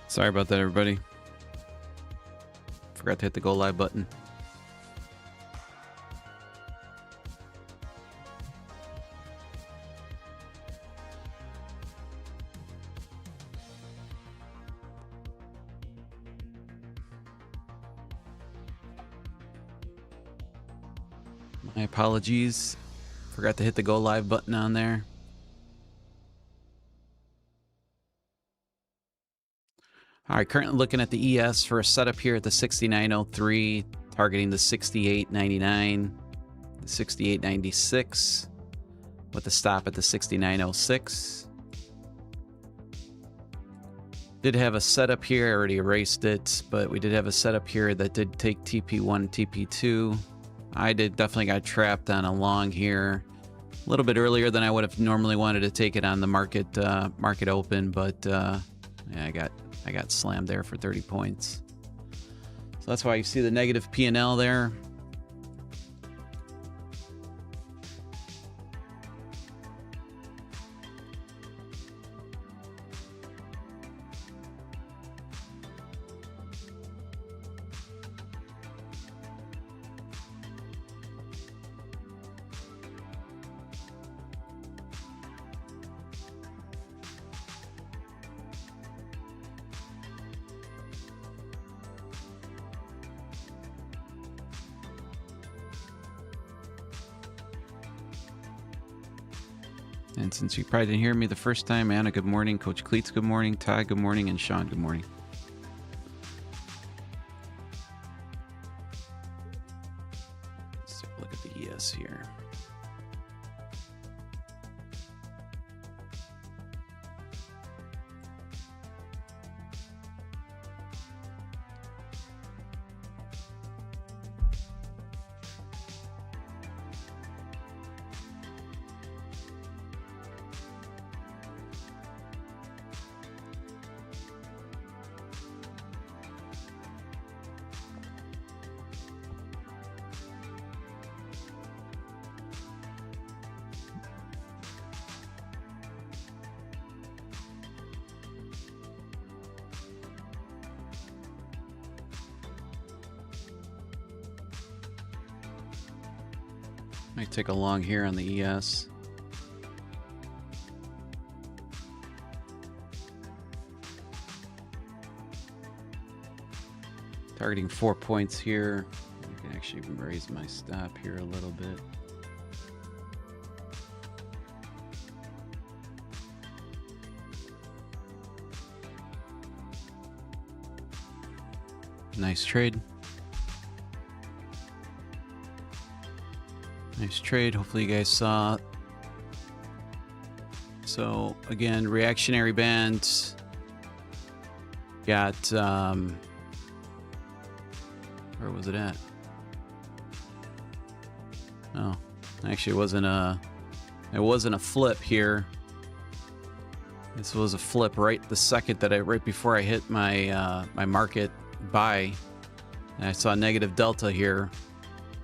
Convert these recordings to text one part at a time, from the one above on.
Sorry about that, everybody. Forgot to hit the go live button. My apologies. Forgot to hit the go live button on there. All right, currently looking at the ES for a setup here at the 6903, targeting the 68.99, the 68.96, with the stop at the 6906. Did have a setup here, I already erased it, but we did have a setup here that did take TP1 and TP2. I definitely got trapped on a long here a little bit earlier than I would have normally wanted to take it on the market open, but yeah, I got slammed there for 30 points. So that's why you see the negative P&L there. And since you probably didn't hear me the first time, Anna, good morning. Coach Cleats, good morning. Ty, good morning. And Sean, good morning. Let's take a look at the ES here. Might take a long here on the ES. Targeting 4 points here. I can actually raise my stop here a little bit. Nice trade. Nice trade. Hopefully you guys saw. So again, reactionary band. Got where was it at? Oh, actually it wasn't a flip here. This was a flip right before I hit my my market buy. And I saw negative delta here.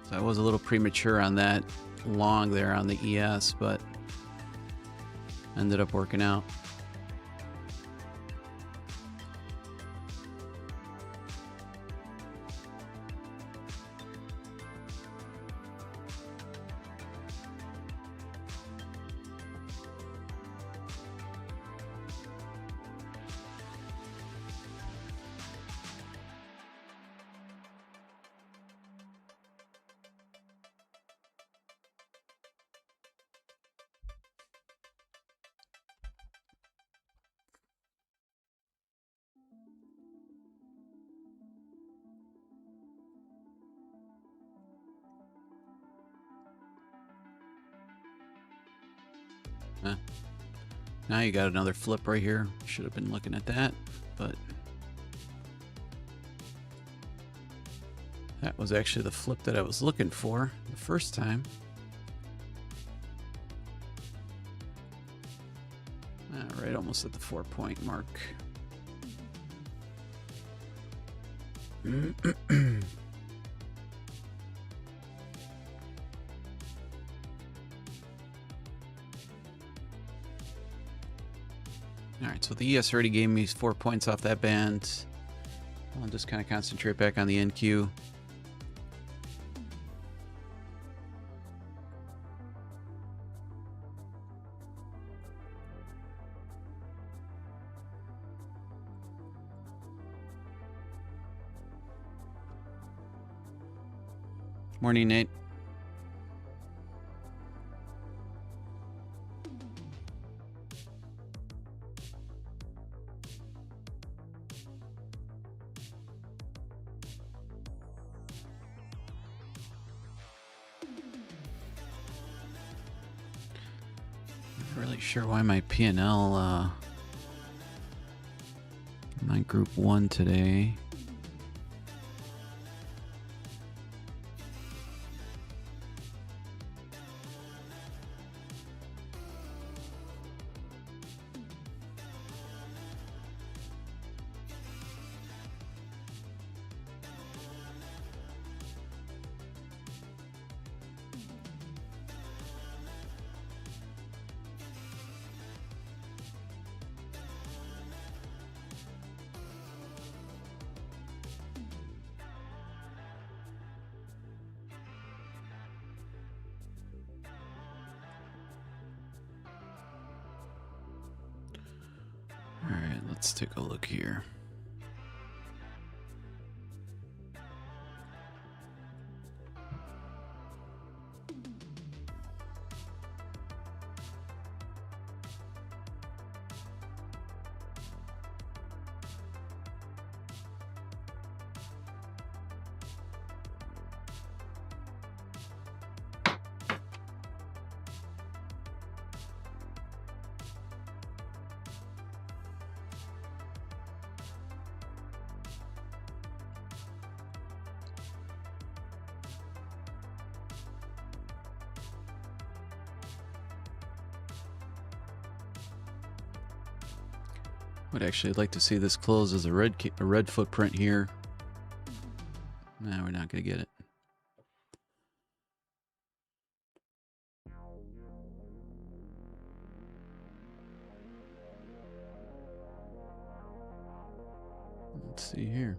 So I was a little premature on that long there on the ES, but ended up working out. Now you got another flip right here. Should have been looking at that, but that was actually the flip that I was looking for the first time. Right, almost at the 4 point mark. All right, so the ES already gave me 4 points off that band. I'll just kind of concentrate back on the NQ. Morning, Nate. Not really sure why my P&L my group 1 today. All right, let's take a look here. Would actually like to see this close as a red footprint here. Nah, we're not going to get it. Let's see here.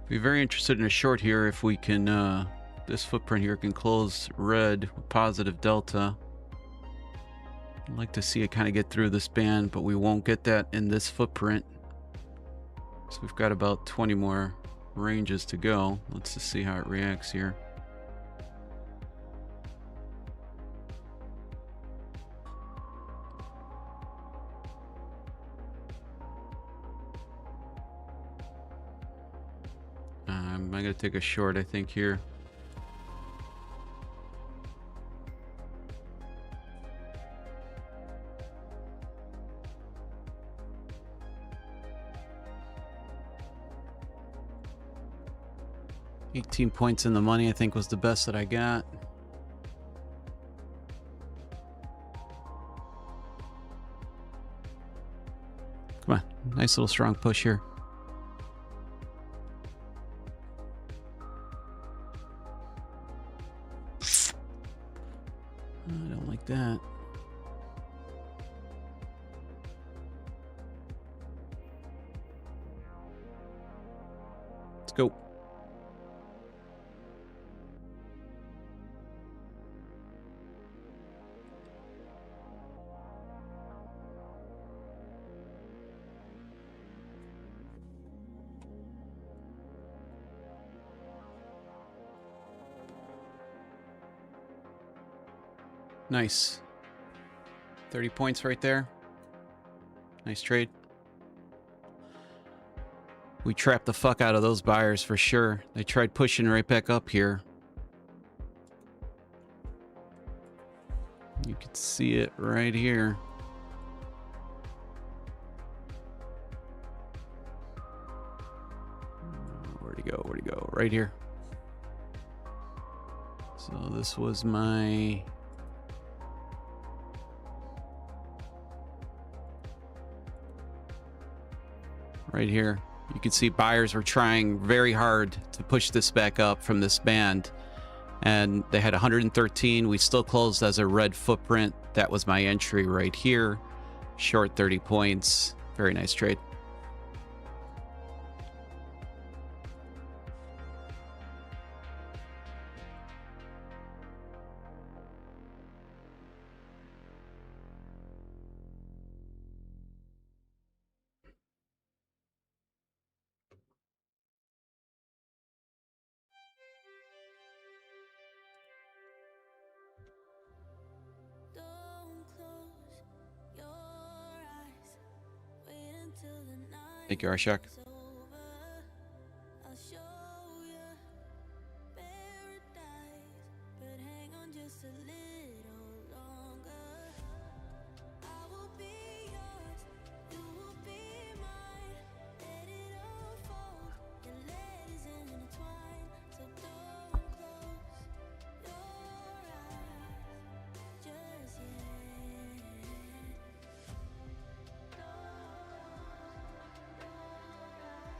Be very interested in a short here if we can, this footprint here can close red with positive delta. I'd like to see it kind of get through this band, but we won't get that in this footprint. So we've got about 20 more ranges to go. Let's just see how it reacts here. I'm going to take a short, I think, here. $18 points in the money, I think, was the best that I got. Come on, nice little strong push here. I don't like that. Let's go. Nice. 30 points right there. Nice trade. We trapped the fuck out of those buyers for sure. They tried pushing right back up here. You can see it right here. Where'd he go? Where'd he go? Right here. So this was my... Right here. You can see buyers were trying very hard to push this back up from this band. And they had 113. We still closed as a red footprint. That was my entry right here. Short 30 points. Very nice trade. Thank you, Arshak.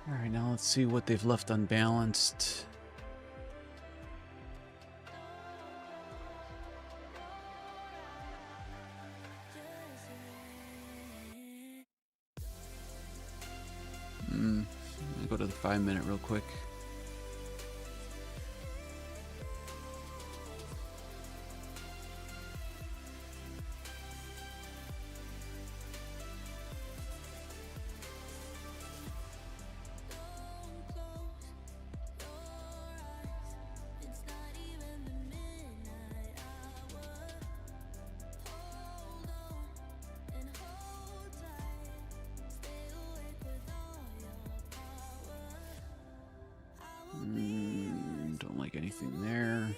All right, now let's see what they've left unbalanced. Let me go to the 5-minute real quick. Don't like anything there.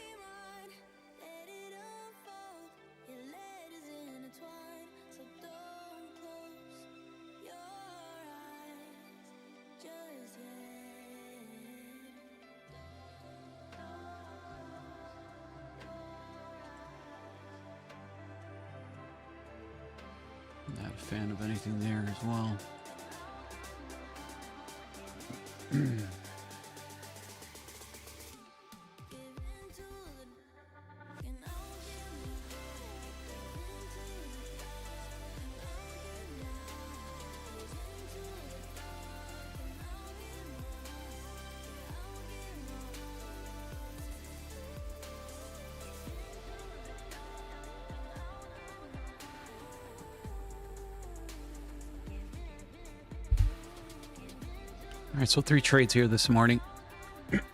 Not a fan of anything there as well. All right, so 3 trades here this morning.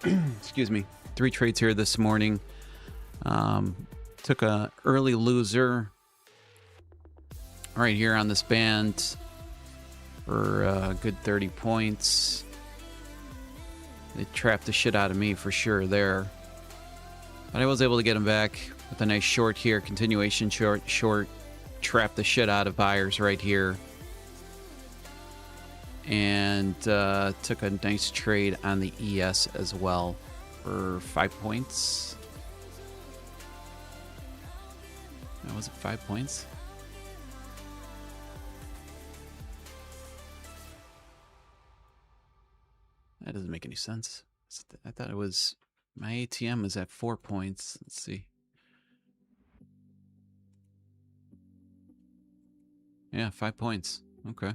Excuse me. 3 trades here this morning. Took a early loser right here on this band for a good 30 points. They trapped the shit out of me for sure there. But I was able to get them back with a nice short here. Continuation short. Trapped the shit out of buyers right here. And took a nice trade on the ES as well for 5 points. That was it, 5 points. That doesn't make any sense. I thought it was, my ATM is at 4 points. Let's see. Yeah, 5 points. Okay.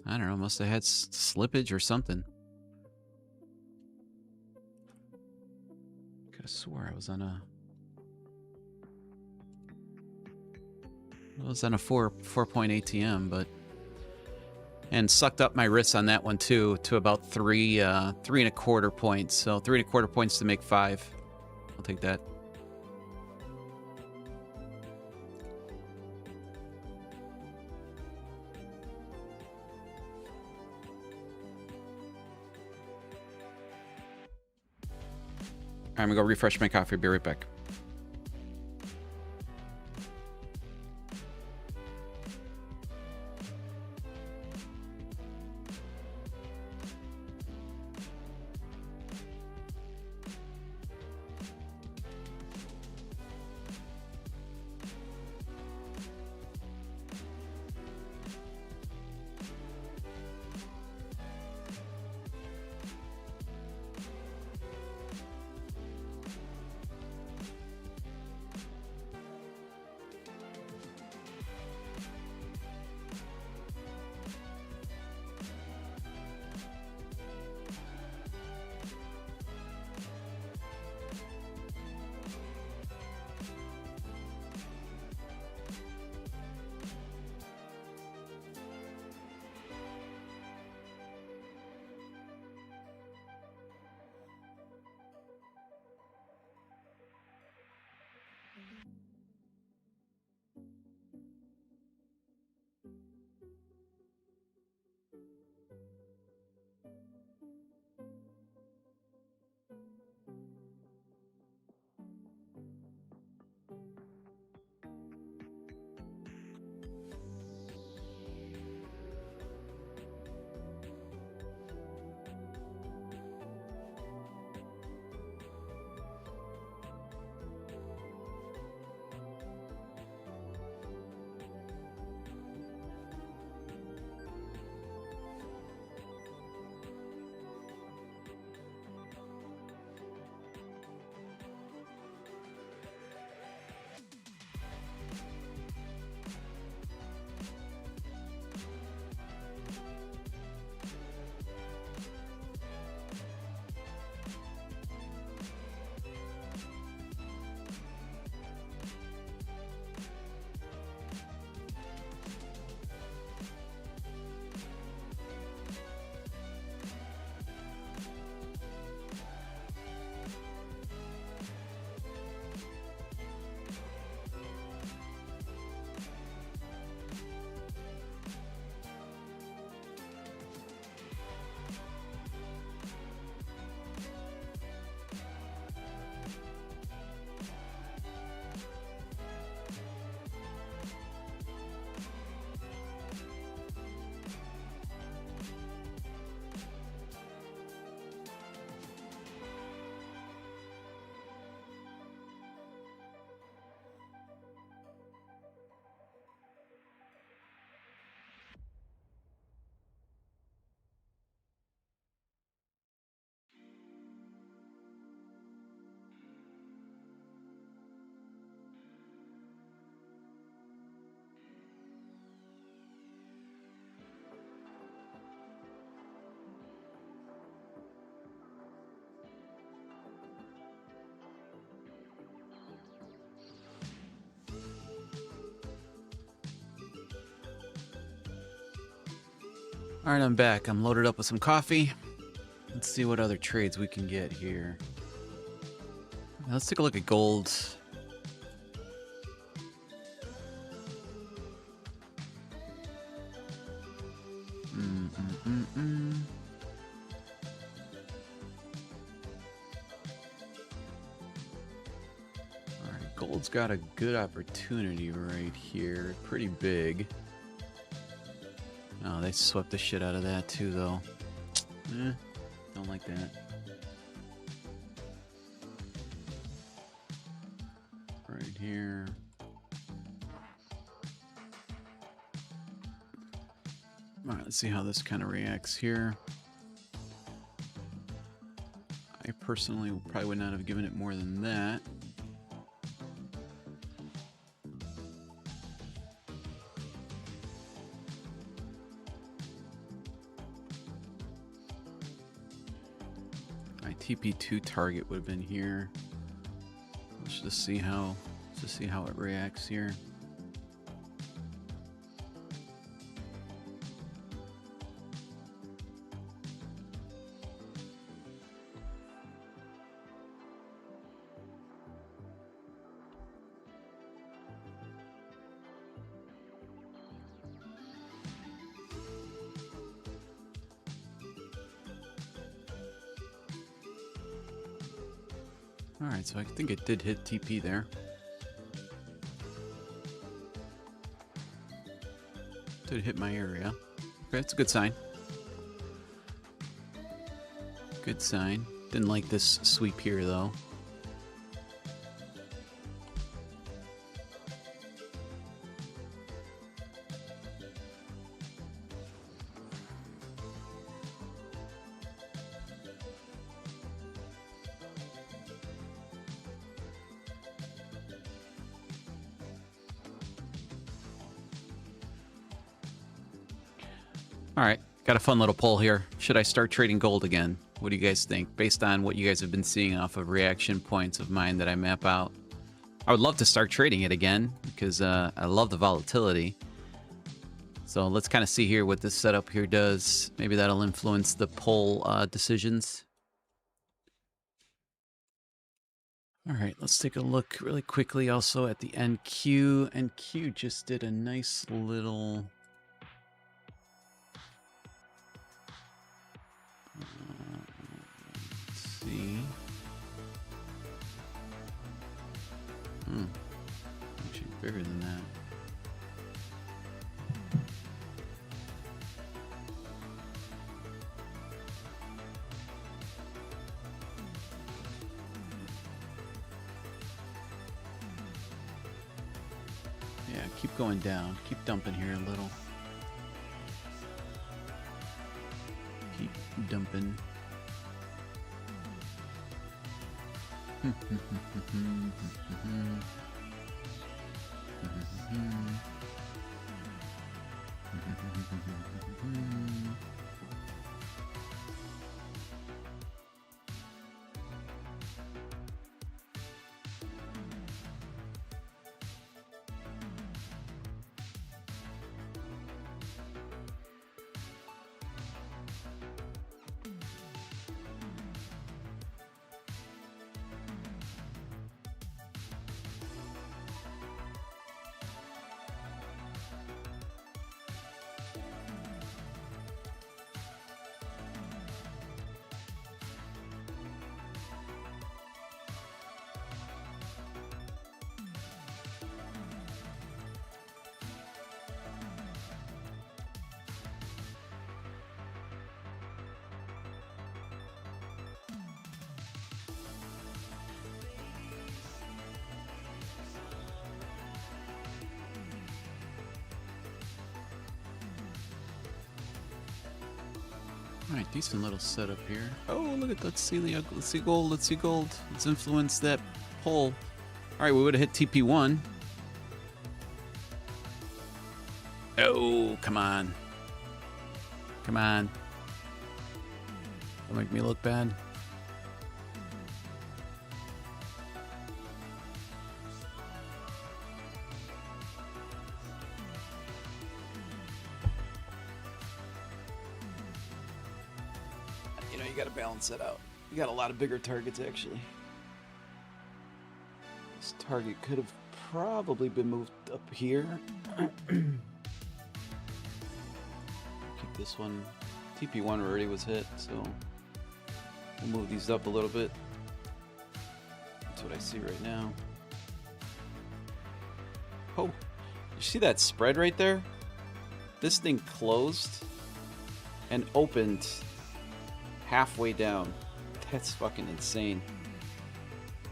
I don't know, must have had slippage or something. Could have swore I was on a... I was on a 4-point ATM, but... And sucked up my wrists on that one too, to about 3.25 points. So 3.25 points to make 5. I'll take that. I'm gonna go refresh my coffee. Be right back. All right, I'm back. I'm loaded up with some coffee. Let's see what other trades we can get here. Let's take a look at gold. All right, gold's got a good opportunity right here. Pretty big. Oh, they swept the shit out of that too, though. Don't like that. Right here. All right, let's see how this kind of reacts here. I personally probably would not have given it more than that. My TP2 target would have been here. Let's just see how it reacts here. Alright, so I think it did hit TP there. Did hit my area. Okay, that's a good sign. Good sign. Didn't like this sweep here, though. All right, got a fun little poll here. Should I start trading gold again? What do you guys think? Based on what you guys have been seeing off of reaction points of mine that I map out. I would love to start trading it again because I love the volatility. So let's kind of see here what this setup here does. Maybe that'll influence the poll decisions. All right, let's take a look really quickly also at the NQ. NQ just did a nice little... see. Actually bigger than that. Yeah, keep going down. Keep dumping here a little. Keep dumping. All right, decent little setup here. Oh, look at let's see gold. Let's see gold. Let's influence that poll. All right, we would have hit TP1. Oh, come on. Come on. Don't make me look bad. You know, you got to balance that out. You got a lot of bigger targets, actually. This target could have probably been moved up here. Keep this one. TP1 already was hit, so we'll move these up a little bit. That's what I see right now. Oh, you see that spread right there? This thing closed and opened halfway down. That's fucking insane.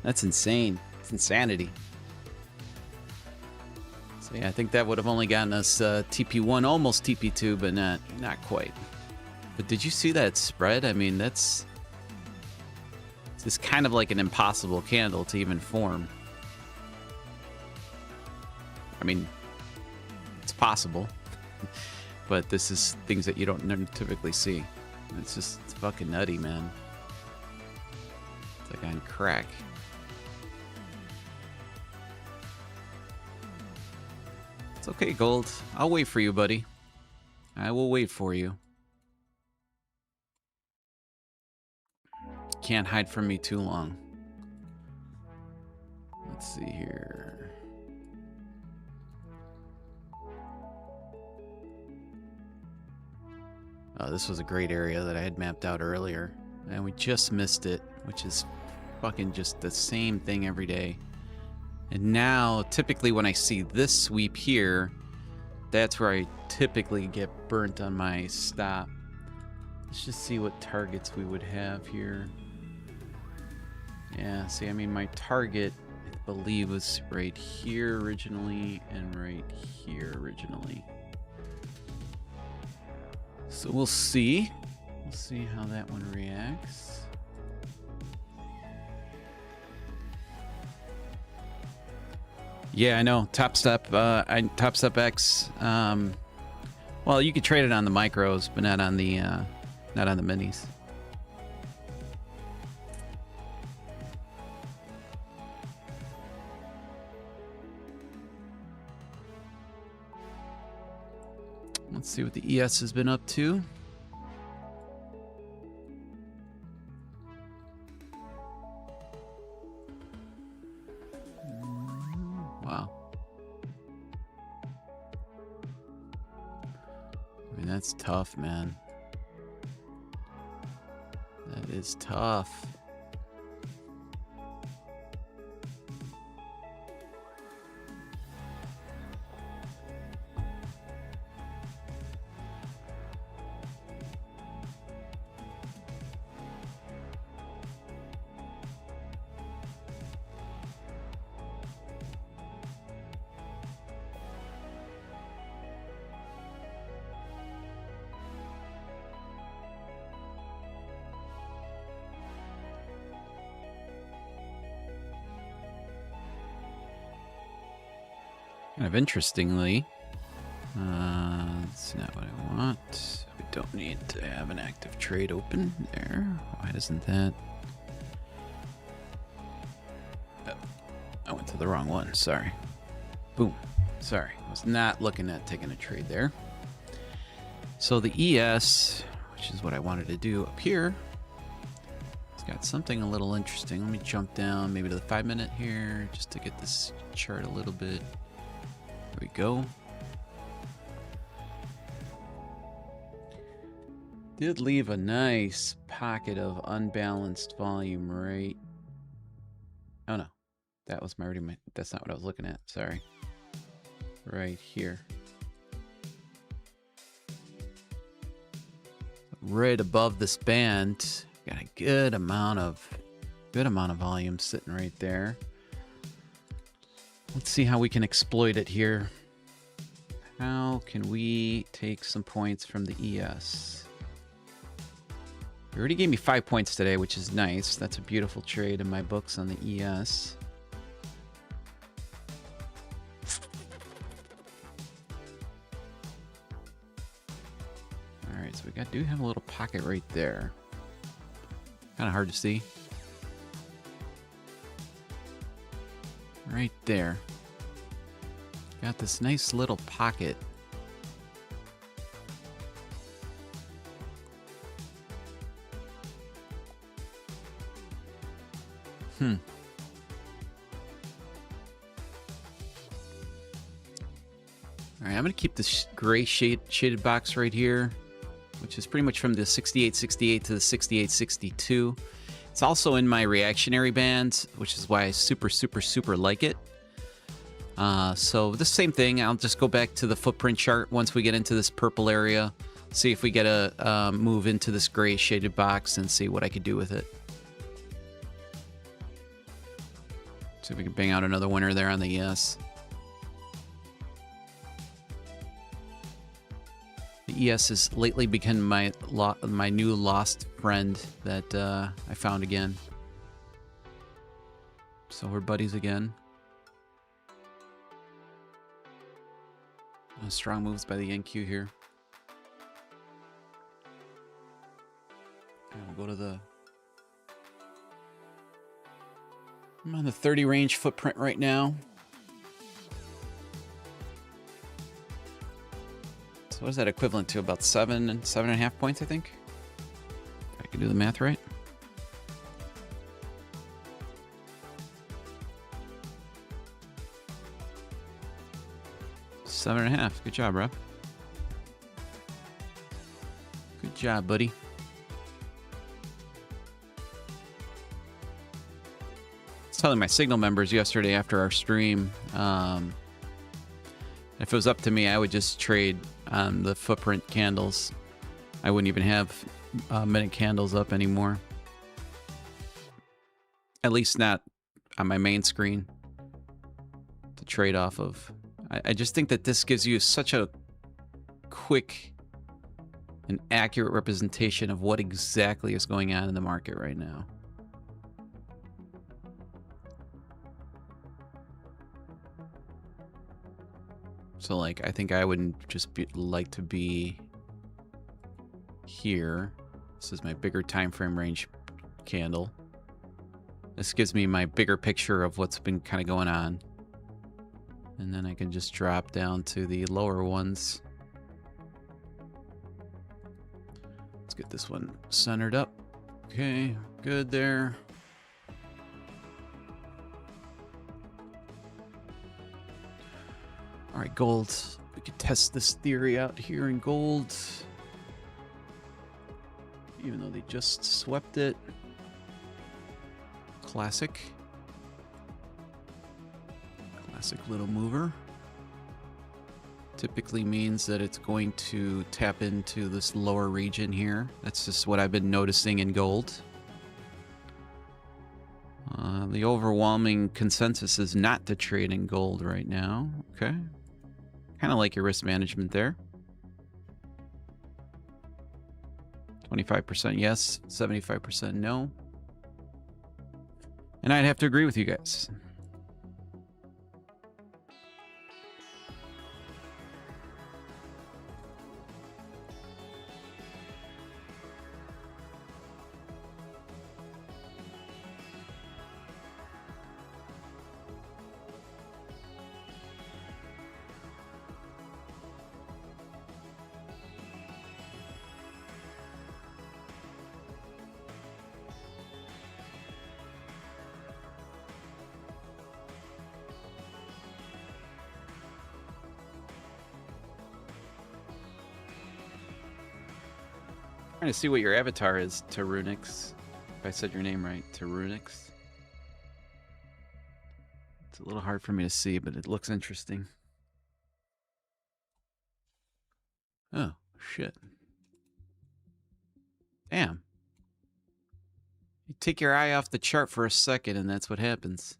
That's insane. It's insanity. So yeah, I think that would have only gotten us TP1, almost TP2, but not quite. But did you see that spread? I mean, it's kind of like an impossible candle to even form. I mean, it's possible, but this is things that you don't typically see. It's fucking nutty, man. It's like on crack. It's okay, Gold. I'll wait for you, buddy. I will wait for you. Can't hide from me too long. Let's see here. Oh, this was a great area that I had mapped out earlier, and we just missed it, which is fucking just the same thing every day. And now, typically when I see this sweep here, that's where I typically get burnt on my stop. Let's just see what targets we would have here. Yeah, see, I mean, my target, I believe, was right here originally and right here originally. So we'll see. We'll see how that one reacts. Yeah, I know. Top Step X. Well, you could trade it on the micros, but not on the minis. Let's see what the ES has been up to. Wow. I mean, that's tough, man. That is tough. Kind of interestingly, that's not what I want. We don't need to have an active trade open there. Why doesn't that? Oh, I went to the wrong one. Sorry. Boom. Sorry. I was not looking at taking a trade there. So the ES, which is what I wanted to do up here, it's got something a little interesting. Let me jump down maybe to the 5-minute here just to get this chart a little bit. There we go. Did leave a nice pocket of unbalanced volume right. Oh no, that was that's not what I was looking at. Sorry. Right here. Right above this band, got a good amount of volume sitting right there. Let's see how we can exploit it here. How can we take some points from the ES? You already gave me 5 points today, which is nice. That's a beautiful trade in my books on the ES. All right, so we do have a little pocket right there. Kind of hard to see. Right there. Got this nice little pocket. All right, I'm going to keep this gray shaded box right here, which is pretty much from the 68.68 to the 68.62. It's also in my reactionary band, which is why I super like it. So the same thing, I'll just go back to the footprint chart once we get into this purple area, see if we get a move into this gray shaded box and see what I could do with it. See if we can bang out another winner there on the ES. The ES has lately become my new lost friend that I found again. So we're buddies again. Strong moves by the NQ here. And we'll go to the... I'm on the 30 range footprint right now. So what is that equivalent to? About 7.5 points, I think? If I can do the math right. Seven and a half. Good job, bro. Good job, buddy. telling my Signal members yesterday after our stream, if it was up to me, I would just trade on the footprint candles. I wouldn't even have minute candles up anymore. At least not on my main screen to trade off of. I just think that this gives you such a quick and accurate representation of what exactly is going on in the market right now. So, like, I think I would just like to be here. This is my bigger time frame range candle. This gives me my bigger picture of what's been kind of going on. And then I can just drop down to the lower ones. Let's get this one centered up. Okay, good there. All right, gold. We could test this theory out here in gold. Even though they just swept it. Classic. Classic little mover. Typically means that it's going to tap into this lower region here. That's just what I've been noticing in gold. The overwhelming consensus is not to trade in gold right now. Okay. Kind of like your risk management there. 25% yes, 75% no. And I'd have to agree with you guys. Trying to see what your avatar is, Tarunix. If I said your name right, Tarunix. It's a little hard for me to see, but it looks interesting. Oh, shit. Damn. You take your eye off the chart for a second, and that's what happens.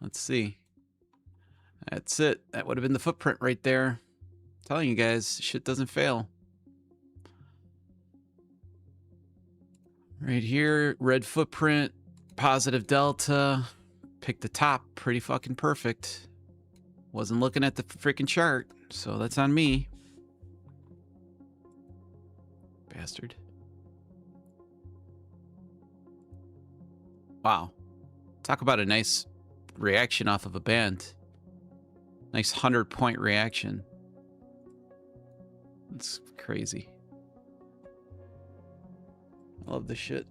Let's see. That's it. That would have been the footprint right there. I'm telling you guys, shit doesn't fail. Right here, red footprint, positive delta, pick the top, pretty fucking perfect. Wasn't looking at the freaking chart, so that's on me. Bastard. Wow. Talk about a nice reaction off of a band. Nice 100-point reaction. That's crazy. I love this shit.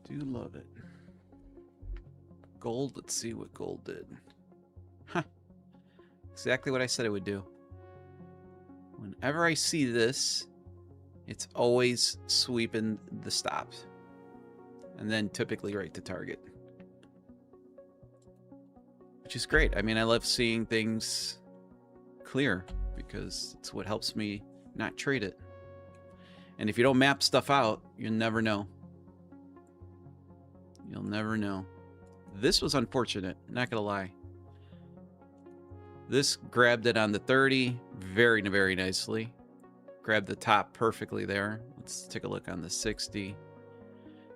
Do love it. Gold, let's see what gold did. Huh. Exactly what I said it would do. Whenever I see this, it's always sweeping the stops. And then typically right to target. Which is great. I mean, I love seeing things clear because it's what helps me not trade it. And if you don't map stuff out, you'll never know. You'll never know. This was unfortunate, not gonna lie. This grabbed it on the 30 very, very nicely. Grabbed the top perfectly there. Let's take a look on the 60.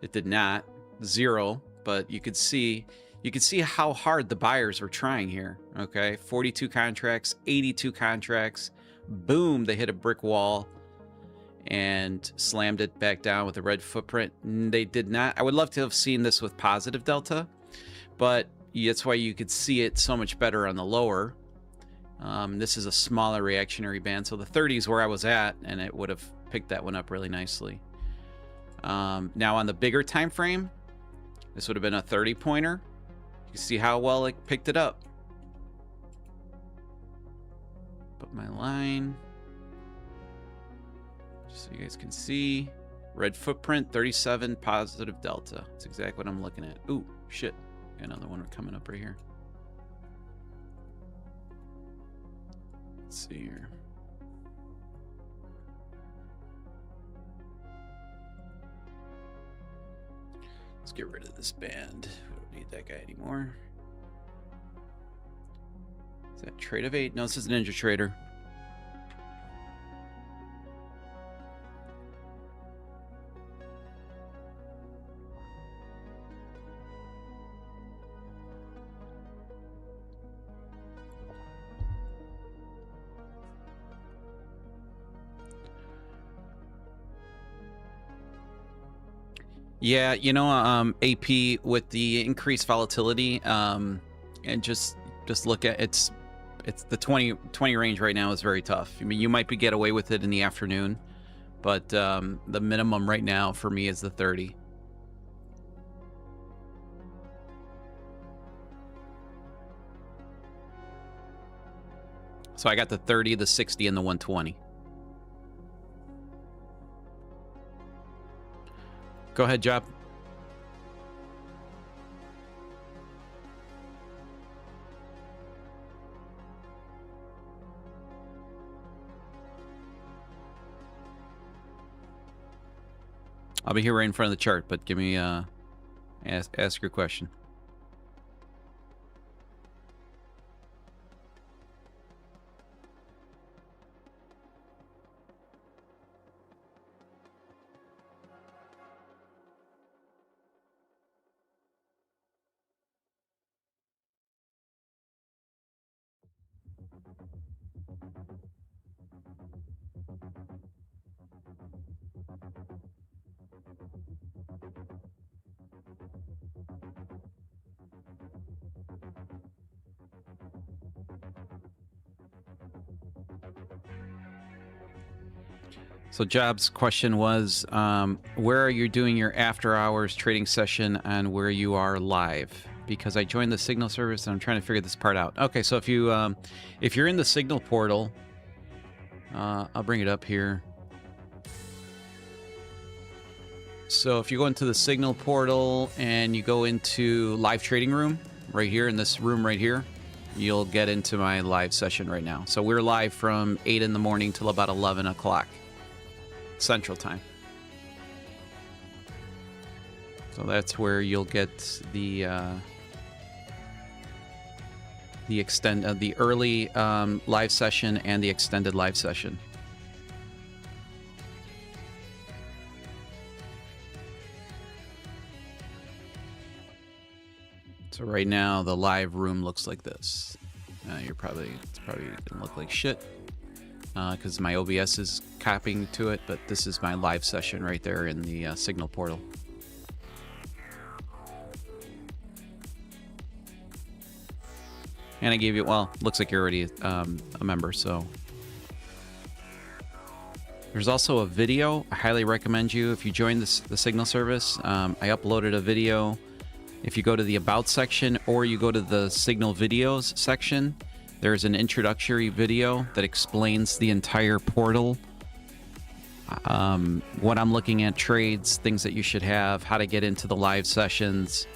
It did not. 0, but you could see how hard the buyers were trying here. Okay, 42 contracts, 82 contracts. Boom, they hit a brick wall and slammed it back down with a red footprint. They did not. I would love to have seen this with positive delta, but that's why you could see it so much better on the lower. This is a smaller reactionary band, so the 30 is where I was at, and it would have picked that one up really nicely. Now on the bigger time frame, this would have been a 30 pointer. You see how well it picked it up. Put my line, just so you guys can see. Red footprint, 37 positive delta. That's exactly what I'm looking at. Ooh, shit. Got another one coming up right here. Let's see here. Let's get rid of this band. We don't need that guy anymore. Is that Trade of 8? No, this is Ninja Trader. Yeah, you know, AP with the increased volatility, and just look at it's the 20 range right now is very tough. I mean, you might get away with it in the afternoon, but the minimum right now for me is the 30. So I got the 30, the 60, and the 120. Go ahead, Job. I'll be here right in front of the chart, but give me ask your question. So Job's question was, where are you doing your after hours trading session and where you are live? Because I joined the Signal service and I'm trying to figure this part out. Okay, so if you're in the Signal portal, I'll bring it up here. So if you go into the Signal portal and you go into live trading room right here in this room right here, you'll get into my live session right now. So we're live from 8 in the morning till about 11 o'clock. Central Time. So that's where you'll get the the early live session and the extended live session. So right now the live room looks like this. It's probably gonna look like shit. Because my OBS is copying to it, but this is my live session right there in the Signal portal. And I gave you, well, looks like you're already a member, so. There's also a video. I highly recommend you, if you join the Signal service, I uploaded a video. If you go to the About section or you go to the Signal videos section, there's an introductory video that explains the entire portal, what I'm looking at, trades, things that you should have, how to get into the live sessions.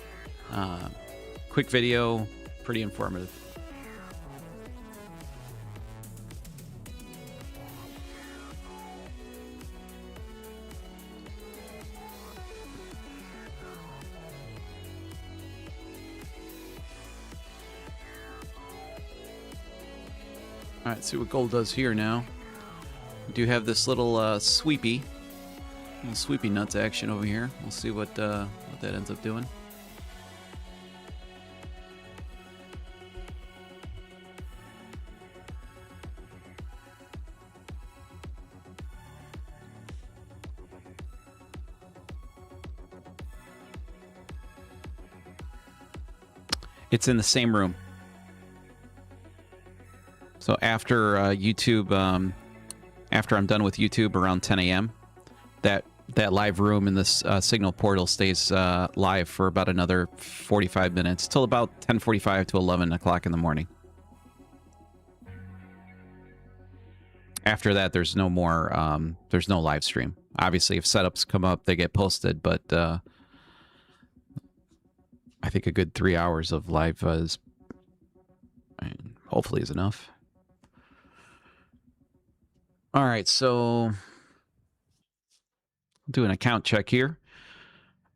Quick video, pretty informative. All right, see what gold does here now. We do have this little sweepy nuts action over here. We'll see what that ends up doing. It's in the same room. So after YouTube, after I'm done with YouTube around 10 a.m., that that live room in this signal portal stays live for about another 45 minutes till about 10:45 to 11 o'clock in the morning. After that, there's no more. There's no live stream. Obviously, if setups come up, they get posted. But I think a good 3 hours of live is, hopefully, is enough. All right, so do an account check here.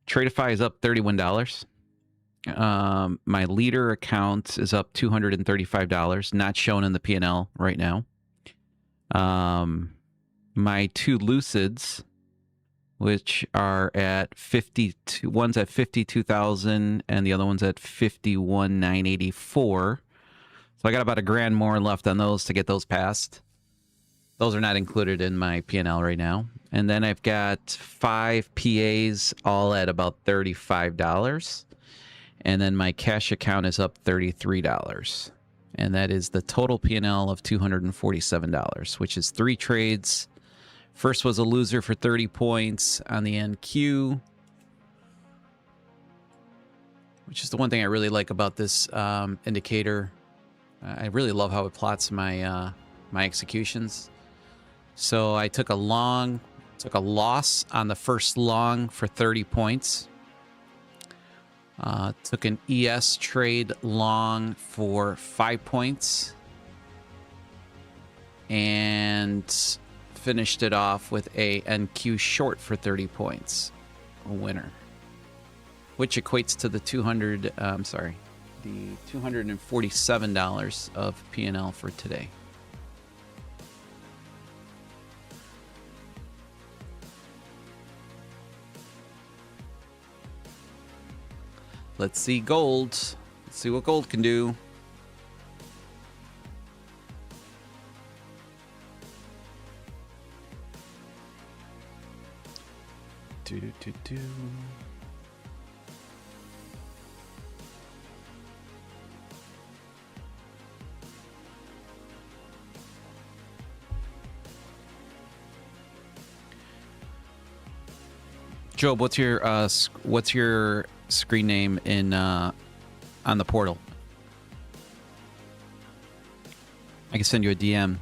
Tradeify is up $31. My leader account is up $235, not shown in the P&L right now. My two Lucids, which are at 52, one's at 52,000 and the other one's at 51,984. So I got about $1,000 more left on those to get those passed. Those are not included in my P&L right now. And then I've got 5 PAs all at about $35. And then my cash account is up $33. And that is the total P&L of $247, which is 3 trades. First was a loser for 30 points on the NQ, which is the one thing I really like about this indicator. I really love how it plots my my executions. So I took a loss on the first long for 30 points. Took an ES trade long for 5 points. And finished it off with a NQ short for 30 points. A winner. Which equates to the the $247 of P&L for today. Let's see gold. Let's see what gold can do. Do. Job, what's your screen name in on the portal? I can send you a DM.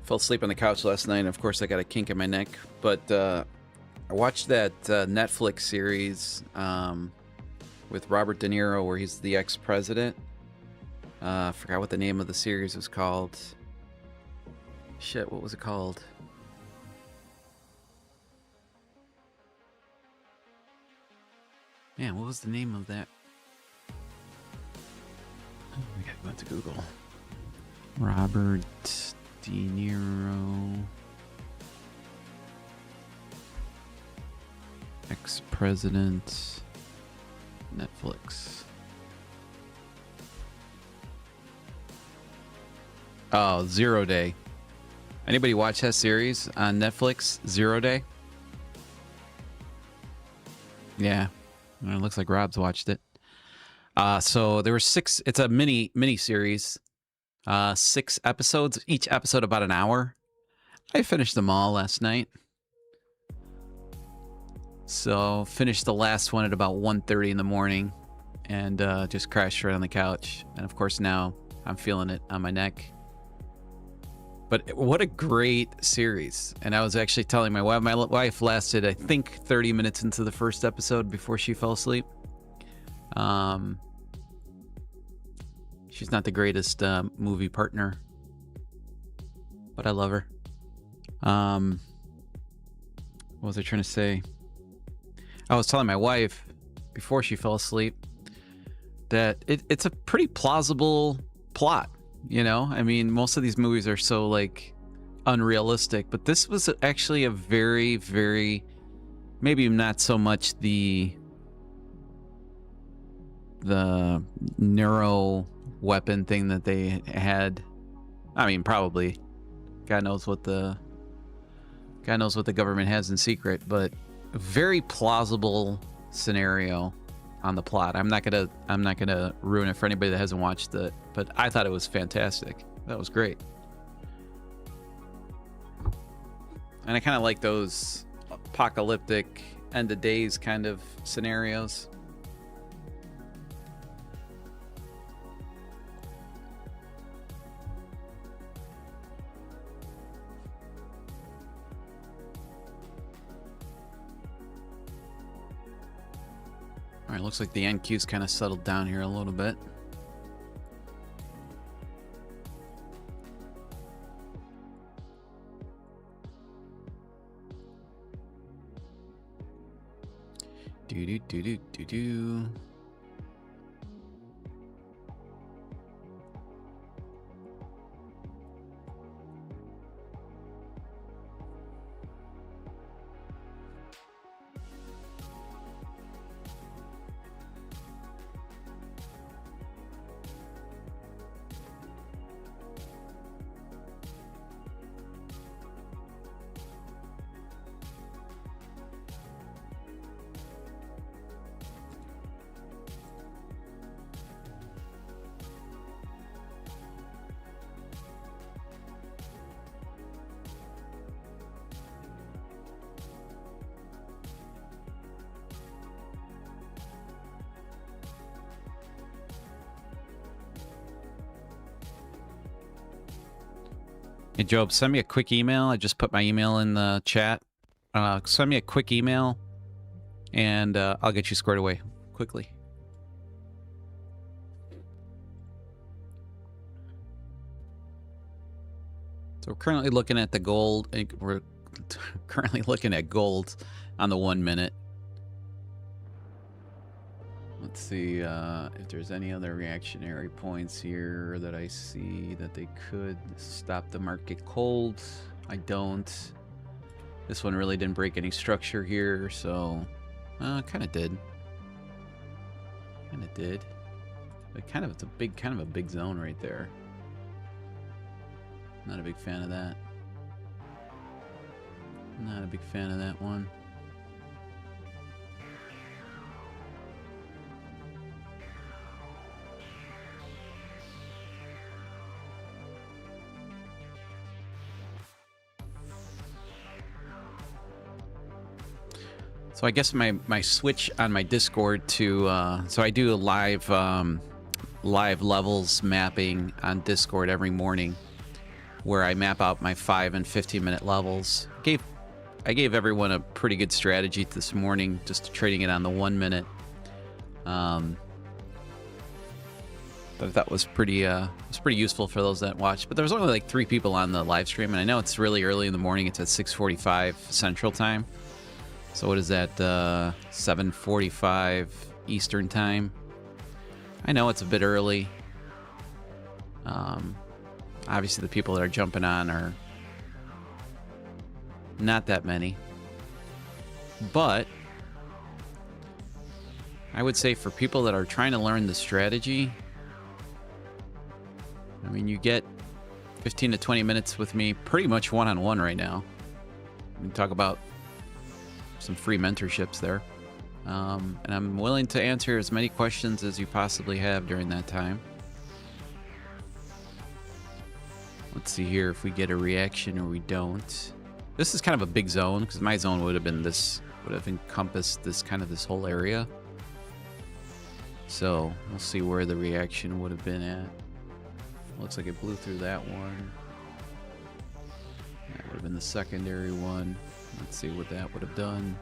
Fell asleep on the couch last night, and of course I got a kink in my neck. But I watched that Netflix series with Robert De Niro where he's the ex-president. I forgot what the name of the series was called. Shit, what was it called? Man, what was the name of that? Oh, I gotta go into Google. Robert De Niro, ex-president, Netflix. Oh, Zero Day. Anybody watch that series on Netflix, Zero Day? Yeah, it looks like Rob's watched it. So there were 6. It's a mini series. 6 episodes, each episode about an hour. I finished them all last night. So finished the last one at about 1:30 in the morning and just crashed right on the couch. And of course now I'm feeling it on my neck. But what a great series. And I was actually telling my wife lasted, I think, 30 minutes into the first episode before she fell asleep. She's not the greatest movie partner, but I love her. What was I trying to say? I was telling my wife before she fell asleep that it's a pretty plausible plot. You know, I mean, most of these movies are so like unrealistic, but this was actually a very, very, maybe not so much the neuro weapon thing that they had. I mean, probably. God knows what the God knows what the government has in secret, but a very plausible scenario on the plot. I'm not gonna ruin it for anybody that hasn't watched it, but I thought it was fantastic. That was great. And I kind of like those apocalyptic end of days kind of scenarios. All right, looks like the NQ's kind of settled down here a little bit. Do. Hey, Job, send me a quick email. I just put my email in the chat. Send me a quick email, and I'll get you squared away quickly. So we're currently looking at the gold. We're currently looking at gold on the 1 minute. Let's see if there's any other reactionary points here that I see that they could stop the market cold. I don't. This one really didn't break any structure here, so kind of did. Kind of did. But it's a big zone right there. Not a big fan of that. Not a big fan of that one. So I guess my switch on my Discord to so I do a live levels mapping on Discord every morning, where I map out my 5 and 15-minute levels. I gave everyone a pretty good strategy this morning, just trading it on the 1 minute. But I thought was pretty useful for those that watched. But there was only like 3 people on the live stream, and I know it's really early in the morning. It's at 6:45 Central Time. So what is that, 7:45 Eastern Time? I know it's a bit early. Obviously the people that are jumping on are not that many. But I would say for people that are trying to learn the strategy, I mean, you get 15 to 20 minutes with me pretty much one-on-one right now. We can talk about some free mentorships there. And I'm willing to answer as many questions as you possibly have during that time. Let's see here if we get a reaction or we don't. This is kind of a big zone, because my zone would have encompassed this whole area. So we'll see where the reaction would have been at. Looks like it blew through that one. That would have been the secondary one. Let's see what that would have done.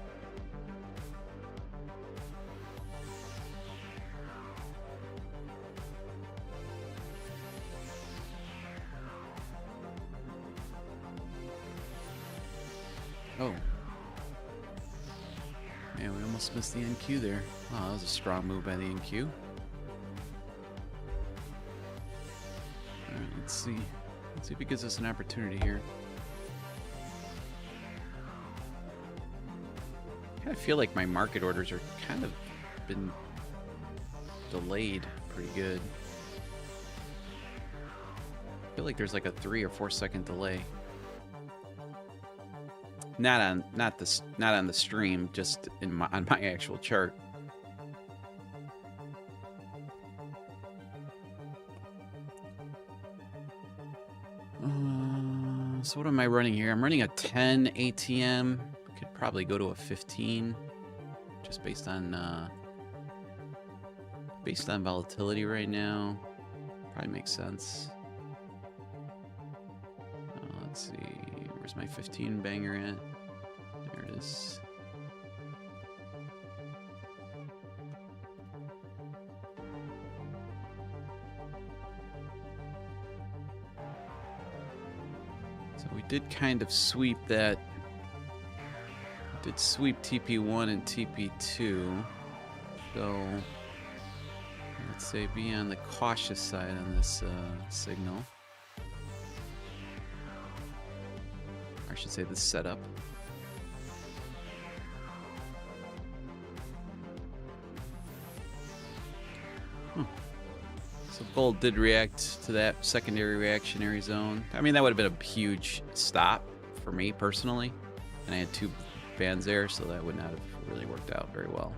Oh. Man, we almost missed the NQ there. Wow, that was a strong move by the NQ. Alright, let's see. Let's see if it gives us an opportunity here. I feel like my market orders are kind of been delayed pretty good. I feel like there's like a 3 or 4 second delay. Not on the stream, just on my actual chart. So what am I running here? I'm running a 10 ATM. Could probably go to a 15, just based on volatility right now. Probably makes sense. Let's see, where's my 15 banger at? There it is. So we did kind of sweep that. Did sweep TP1 and TP2. So let's say be on the cautious side on this signal. I should say the setup. So gold did react to that secondary reactionary zone. I mean, that would have been a huge stop for me personally. And I had 2 bands there, so that would not have really worked out very well.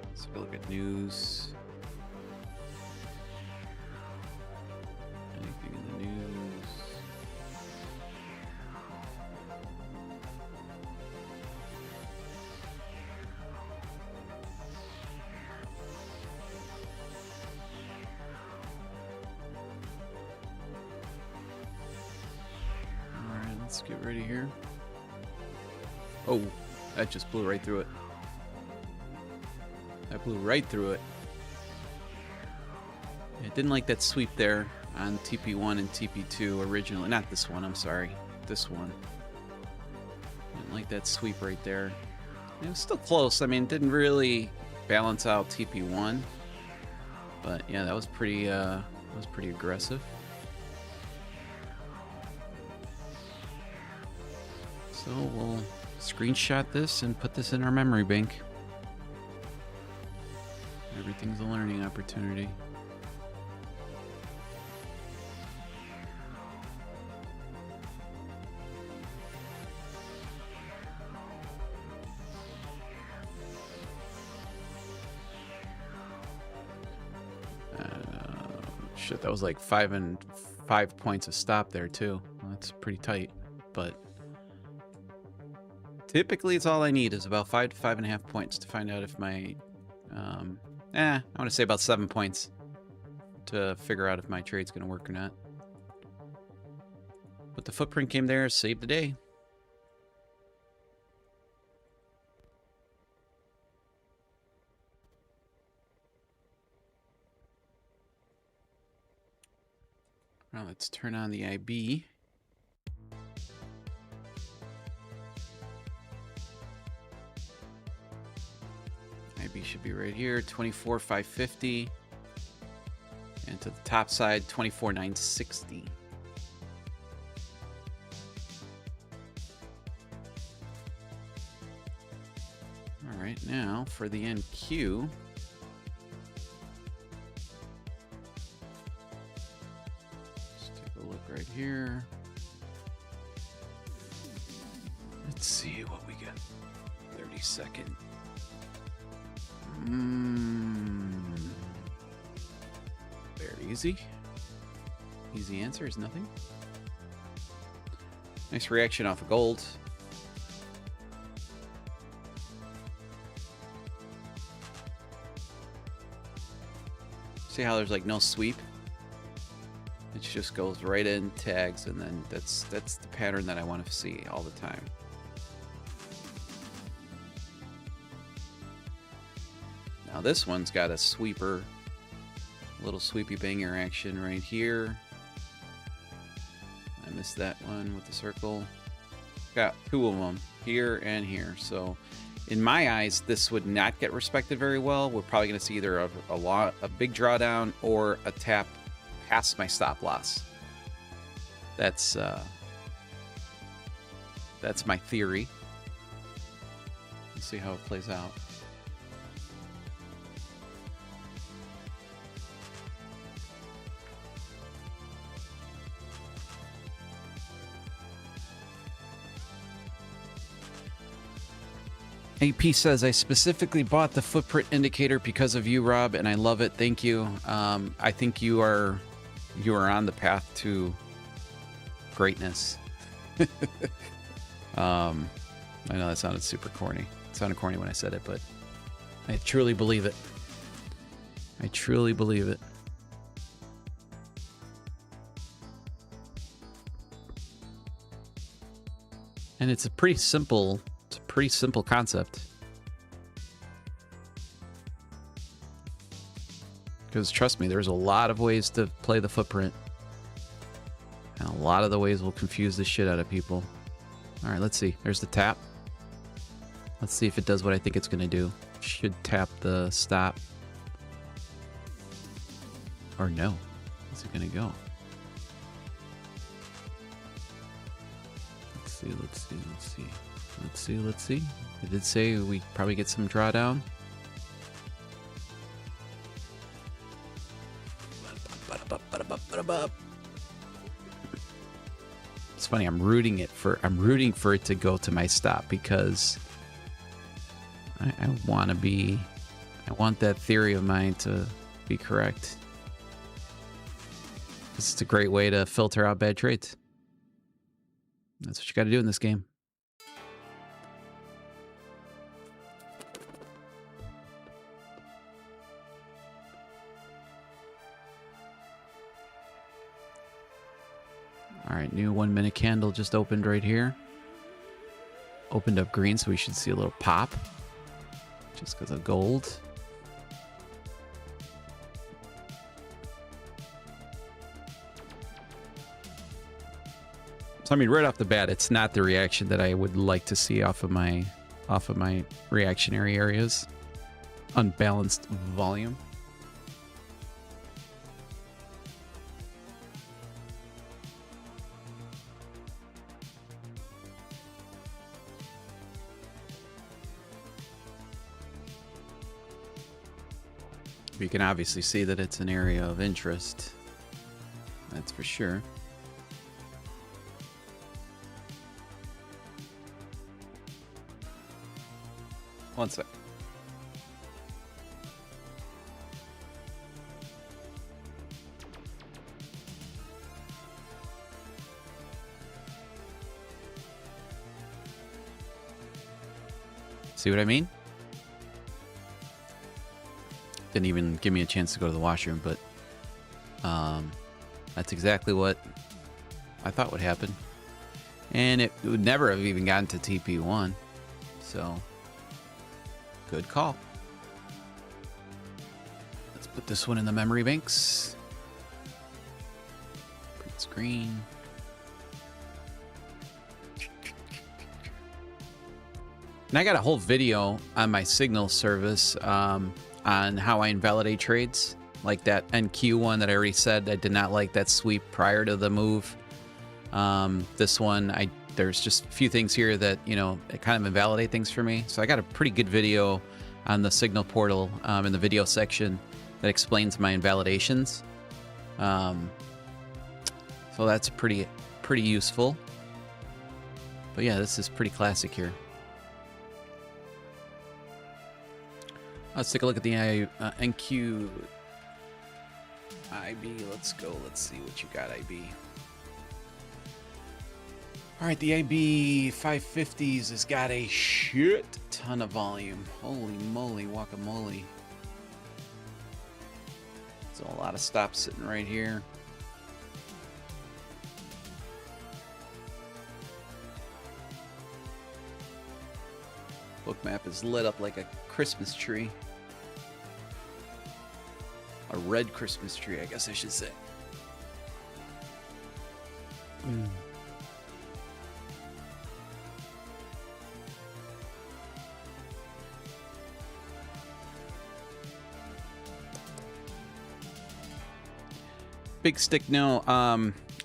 Let's look at news. Anything in the news? Alright, let's get ready here. Oh, that just blew right through it. That blew right through it. It didn't like that sweep there on TP1 and TP2 originally. Not this one, I'm sorry. This one. Didn't like that sweep right there. It was still close. I mean, didn't really balance out TP1. But yeah, that was pretty aggressive. So we'll screenshot this and put this in our memory bank. Everything's a learning opportunity. Shit, that was like 5 points of stop there too. Well, that's pretty tight, but typically it's all I need is about 5 to 5.5 points to find out if my I want to say about 7 points to figure out if my trade's going to work or not. But the footprint came there, saved the day. Now let's turn on the IB. IB should be right here, 24,550. And to the top side, 24,960. All right, now for the NQ. Let's take a look right here. Let's see what we got. 30-second. Very easy. Easy answer is nothing. Nice reaction off of gold. See how there's like no sweep? It just goes right in, tags, and then that's the pattern that I want to see all the time. Now this one's got a sweeper, little sweepy banger action right here. I missed that one with the circle. Got 2 of them here and here. So in my eyes, this would not get respected very well. We're probably going to see either a big drawdown or a tap past my stop loss. That's my theory. see how it plays out. AP says, I specifically bought the footprint indicator because of you, Rob, and I love it. Thank you. I think you are on the path to greatness. I know that sounded super corny. It sounded corny when I said it, but I truly believe it. I truly believe it. And it's a pretty simple concept. Because trust me, there's a lot of ways to play the footprint. And a lot of the ways will confuse the shit out of people. All right, let's see. There's the tap. Let's see if it does what I think it's going to do. Should tap the stop. Or no. Where's it going to go? Let's see, let's see, let's see. Let's see, let's see. It did say we probably get some drawdown. It's funny, I'm rooting for it to go to my stop because I want that theory of mine to be correct. This is a great way to filter out bad trades. That's what you got to do in this game. All right, new 1 minute candle just opened right here. Opened up green, so we should see a little pop. Just because of gold. So I mean, right off the bat, it's not the reaction that I would like to see off of my reactionary areas. Unbalanced volume. You can obviously see that it's an area of interest. That's for sure. One sec. See what I mean? Didn't even give me a chance to go to the washroom, but that's exactly what I thought would happen. And it would never have even gotten to TP1. So, good call. Let's put this one in the memory banks. Print screen. And I got a whole video on my Signal service on how I invalidate trades. Like that NQ one that I already said, I did not like that sweep prior to the move. This one, there's just a few things here that, you know, it kind of invalidate things for me. So I got a pretty good video on the Signal portal in the video section that explains my invalidations. So that's pretty useful. But yeah, this is pretty classic here. Let's take a look at the NQ IB. Let's go. Let's see what you got, IB. All right, the IB 550s has got a shit ton of volume. Holy moly, guacamole. So a lot of stops sitting right here. Bookmap is lit up like a Christmas tree. A red Christmas tree, I guess I should say. Big stick, no.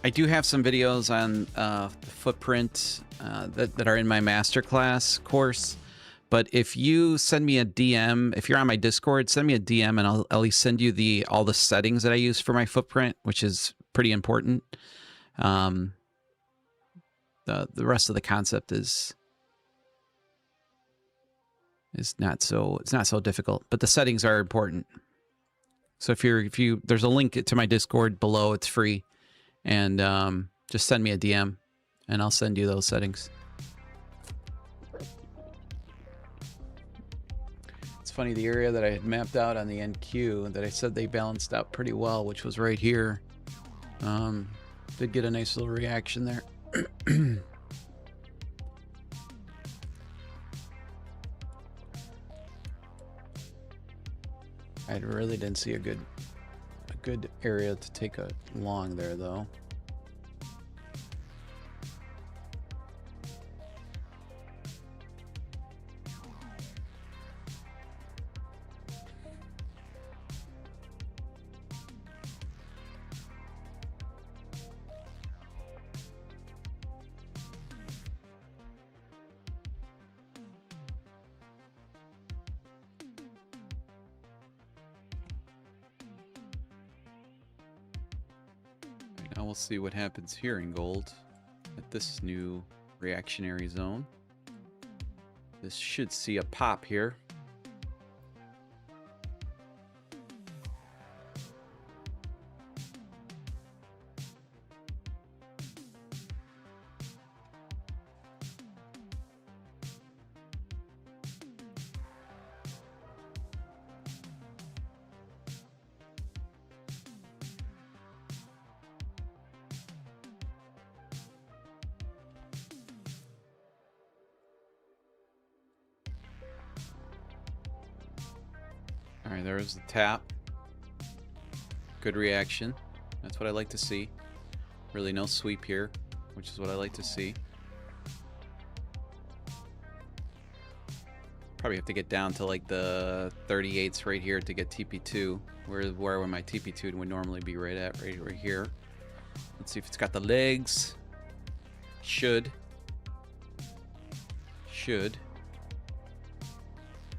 I do have some videos on the footprint that are in my masterclass course, But if you send me a DM, if you're on my Discord, send me a DM and I'll at least send you all the settings that I use for my footprint, which is pretty important. The rest of the concept is not so difficult, but the settings are important. So if you there's a link to my Discord below, it's free, and just send me a DM and I'll send you those settings. It's funny, the area that I had mapped out on the NQ that I said they balanced out pretty well, which was right here, did get a nice little reaction there. I really didn't see a good area to take a long there, though. Now we'll see what happens here in gold at this new reactionary zone. This should see a pop here. All right, there's the tap. Good reaction. That's what I like to see. Really no sweep here, which is what I like to see. Probably have to get down to like the 38s right here to get TP2, where my TP2 would normally be right at, right here. Let's see if it's got the legs. Should.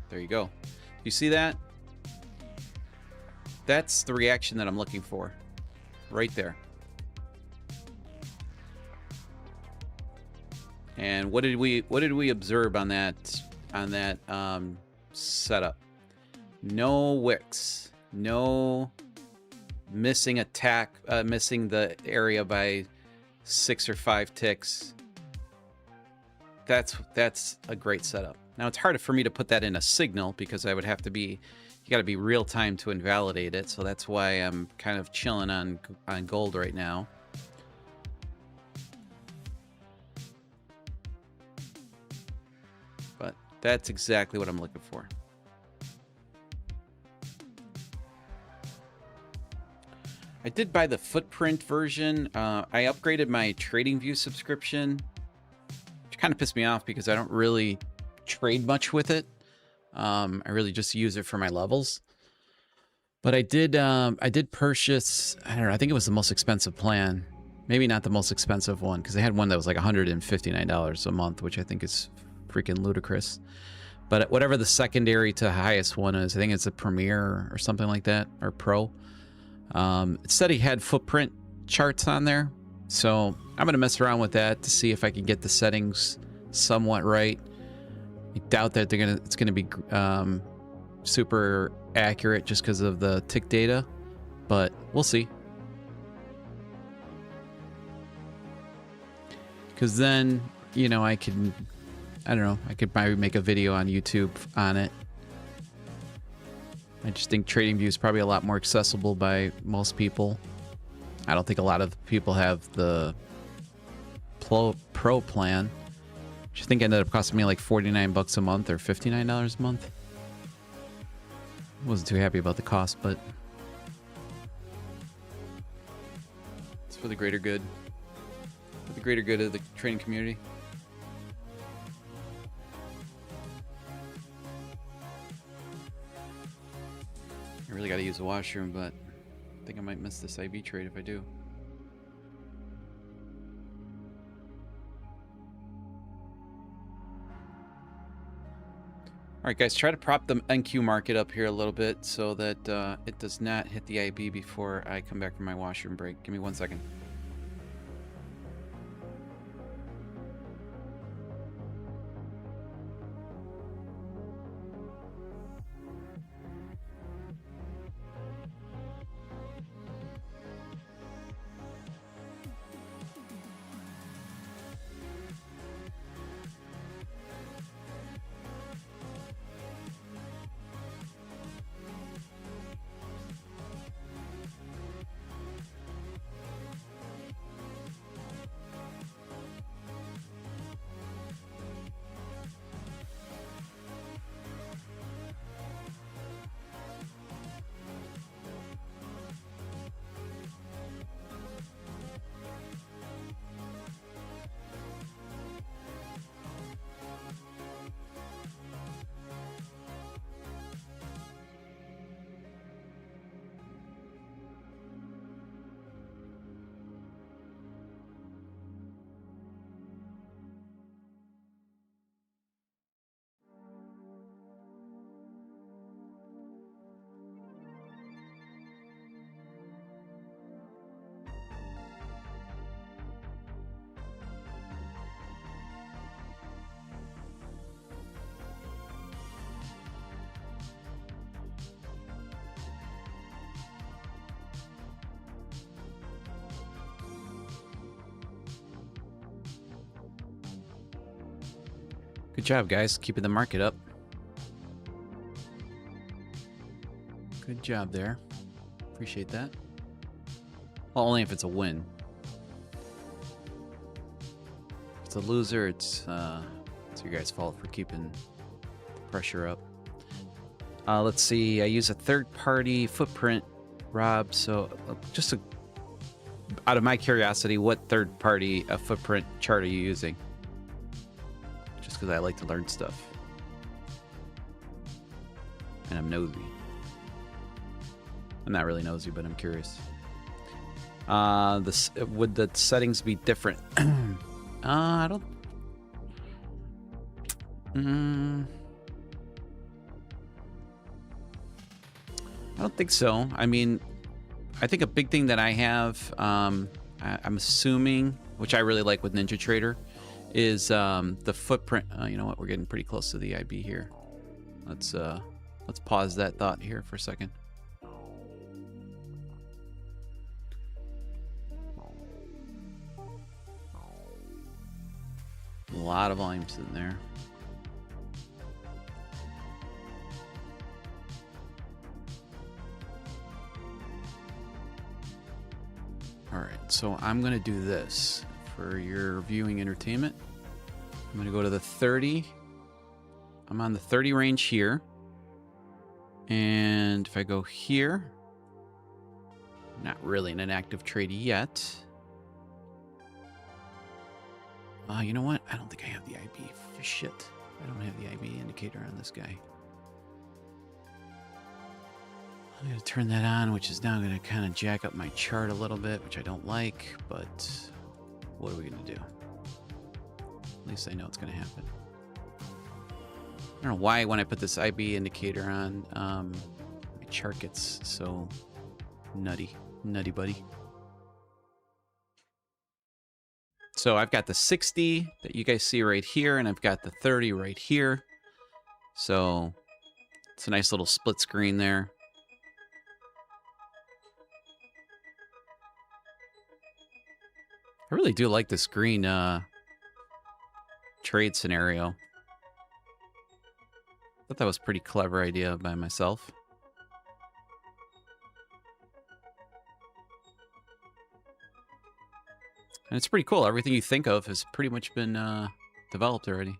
There you go. You see that? That's the reaction that I'm looking for, right there. And what did we observe on that setup? No wicks, no missing attack, missing the area by 6 or 5 ticks. That's a great setup. Now it's harder for me to put that in a signal because I would have to be. You got to be real time to invalidate it, so that's why I'm kind of chilling on gold right now. But that's exactly what I'm looking for. I did buy the footprint version. I upgraded my TradingView subscription, which kind of pissed me off because I don't really trade much with it. I really just use it for my levels. But I did purchase, I don't know, I think it was the most expensive plan. Maybe not the most expensive one, because they had one that was like $159 a month, which I think is freaking ludicrous. But whatever the secondary to highest one is, I think it's a Premier or something like that, or Pro. It said he had footprint charts on there. So I'm going to mess around with that to see if I can get the settings somewhat right. I doubt that it's gonna be super accurate just because of the tick data, but we'll see. Because then, you know, I don't know, I could probably make a video on YouTube on it. I just think TradingView is probably a lot more accessible by most people. I don't think a lot of people have the Pro plan. I think ended up costing me like 49 bucks a month or $59 a month. Wasn't too happy about the cost, but it's for the greater good. For the greater good of the trading community. I really got to use the washroom, but I think I might miss this IB trade if I do. right, guys, try to prop the NQ market up here a little bit so that it does not hit the IB before I come back from my washroom break. Give me 1 second. Good job, guys, keeping the market up. Good job there. Appreciate that. Well, only if it's a win. If it's a loser, it's your guys' fault for keeping the pressure up. Let's see. I use a third-party footprint, Rob. So just out of my curiosity, what third-party footprint chart are you using? Just because I like to learn stuff. And I'm nosy. I'm not really nosy, but I'm curious. Would the settings be different? I don't... I don't think so. I mean, I think a big thing that I have, I'm assuming, which I really like with NinjaTrader, is the footprint. You know what? We're getting pretty close to the IB here. Let's pause that thought here for a second. A lot of volume sitting there. All right, so I'm gonna do this for your viewing entertainment. I'm gonna go to the 30. I'm on the 30 range here. And if I go here, not really in an active trade yet. You know what? I don't think I have the IB. Shit. I don't have the IB indicator on this guy. I'm going to turn that on, which is now going to kind of jack up my chart a little bit, which I don't like, but what are we going to do? At least I know it's going to happen. I don't know why when I put this IB indicator on, my chart gets so nutty buddy. So I've got the 60 that you guys see right here, and I've got the 30 right here. So it's a nice little split screen there. I really do like this green trade scenario. I thought that was a pretty clever idea by myself. And it's pretty cool. Everything you think of has pretty much been developed already.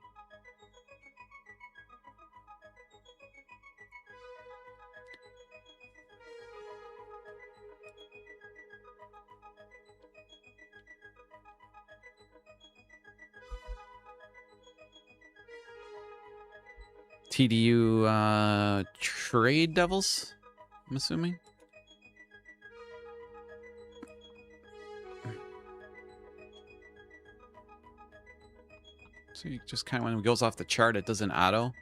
TDU Trade Devils, I'm assuming. So you just kind of, when it goes off the chart, it doesn't auto.